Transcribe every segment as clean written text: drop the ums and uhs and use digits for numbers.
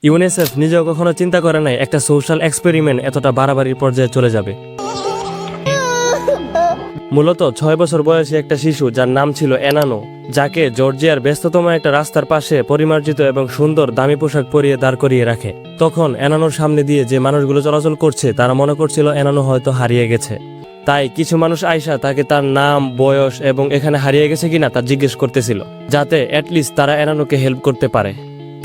UNICEF নিজেও কখনো চিন্তা করে নাই একটা সোশ্যাল এক্সপেরিমেন্ট এতটা বাড়াবাড়ির পর্যায়ে চলে যাবে। মূলত 6 বছর বয়সী একটা শিশু যার নাম ছিল এনানো, যাকে জর্জিয়ার ব্যস্ততম একটা রাস্তার পাশে পরিমার্জিত এবং সুন্দর দামি পোশাক পরিয়ে দাঁড় করিয়ে রাখে। তখন এনানোর সামনে দিয়ে যে মানুষগুলো চলাচল করছে তারা মনে করছিল এনানো হয়তো হারিয়ে গেছে। তাই কিছু মানুষ আইসা তাকে তার নাম, বয়স এবং এখানে হারিয়ে গেছে কিনা তা জিজ্ঞেস করতেছিল, যাতে অ্যাটলিস্ট তারা এনানোকে হেল্প করতে পারে।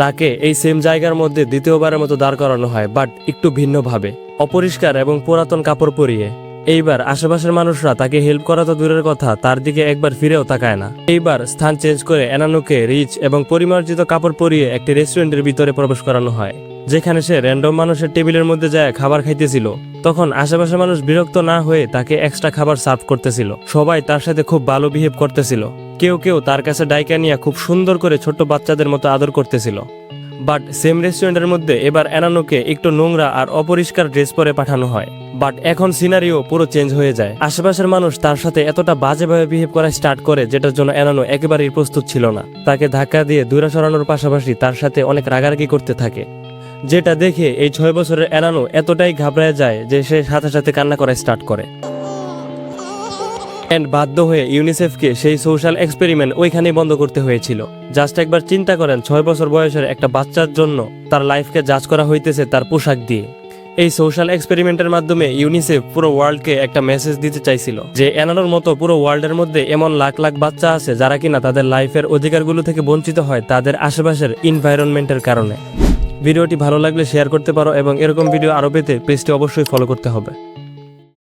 তাকে এই সেম জায়গার মধ্যে দ্বিতীয়বারের মতো দাঁড় করানো হয়, বাট একটু ভিন্নভাবে, অপরিষ্কার এবং পুরাতন কাপড় পরিয়ে। এইবার আশেপাশের মানুষরা তাকে হেল্প করা তো দূরের কথা, তার দিকে একবার ফিরেও তাকায় না। এইবার স্থান চেঞ্জ করে এনানোকে রিচ এবং পরিমার্জিত কাপড় পরিয়ে একটি রেস্টুরেন্টের ভিতরে প্রবেশ করানো হয়, যেখানে সে র্যান্ডম মানুষের টেবিলের মধ্যে যায় খাবার খাইতেছিল। তখন আশেপাশের মানুষ বিরক্ত না হয়ে তাকে এক্সট্রা খাবার সার্ভ করতেছিল। সবাই তার সাথে খুব ভালো বিহেভ করতেছিল। কেউ কেউ তার কাছে ডাইকা নিয়ে খুব সুন্দর করে ছোট্ট বাচ্চাদের মতো আদর করতেছিল। বাট সেম রেস্টুরেন্টের মধ্যে এবার এনানোকে একটু নোংরা আর অপরিষ্কার ড্রেস পরে পাঠানো হয়। বাট এখন সিনারিও পুরো চেঞ্জ হয়ে যায়। আশেপাশের মানুষ তার সাথে এতটা বাজেভাবে বিহেভ করা স্টার্ট করে, যেটার জন্য এনানো একেবারেই প্রস্তুত ছিল না। তাকে ধাক্কা দিয়ে দূরে সরানোর পাশাপাশি তার সাথে অনেক রাগারাগি করতে থাকে, যেটা দেখে এই 6 বছরের এনানো এতটাই ঘাবড়ায় যায় যে সে সাথে সাথে কান্না করা স্টার্ট করে। এন্ড বাধ্য হয়ে ইউনিসেফকে সেই সোশ্যাল এক্সপেরিমেন্ট ওইখানেই বন্ধ করতে হয়েছিল। জাস্ট একবার চিন্তা করেন, 6 বছর বয়সের একটা বাচ্চার জন্য তার লাইফকে জাজ করা হইতেছে তার পোশাক দিয়ে। এই সোশ্যাল এক্সপেরিমেন্টের মাধ্যমে ইউনিসেফ পুরো ওয়ার্ল্ডকে একটা মেসেজ দিতে চাইছিল যে এনানোর মতো পুরো ওয়ার্ল্ডের মধ্যে এমন লাখ লাখ বাচ্চা আছে যারা কিনা তাদের লাইফের অধিকারগুলো থেকে বঞ্চিত হয় তাদের আশেপাশের এনভায়রনমেন্টের কারণে। ভিডিওটি ভালো লাগলে শেয়ার করতে পারো এবং এরকম ভিডিও আরো পেতে পেজটি অবশ্যই ফলো করতে হবে।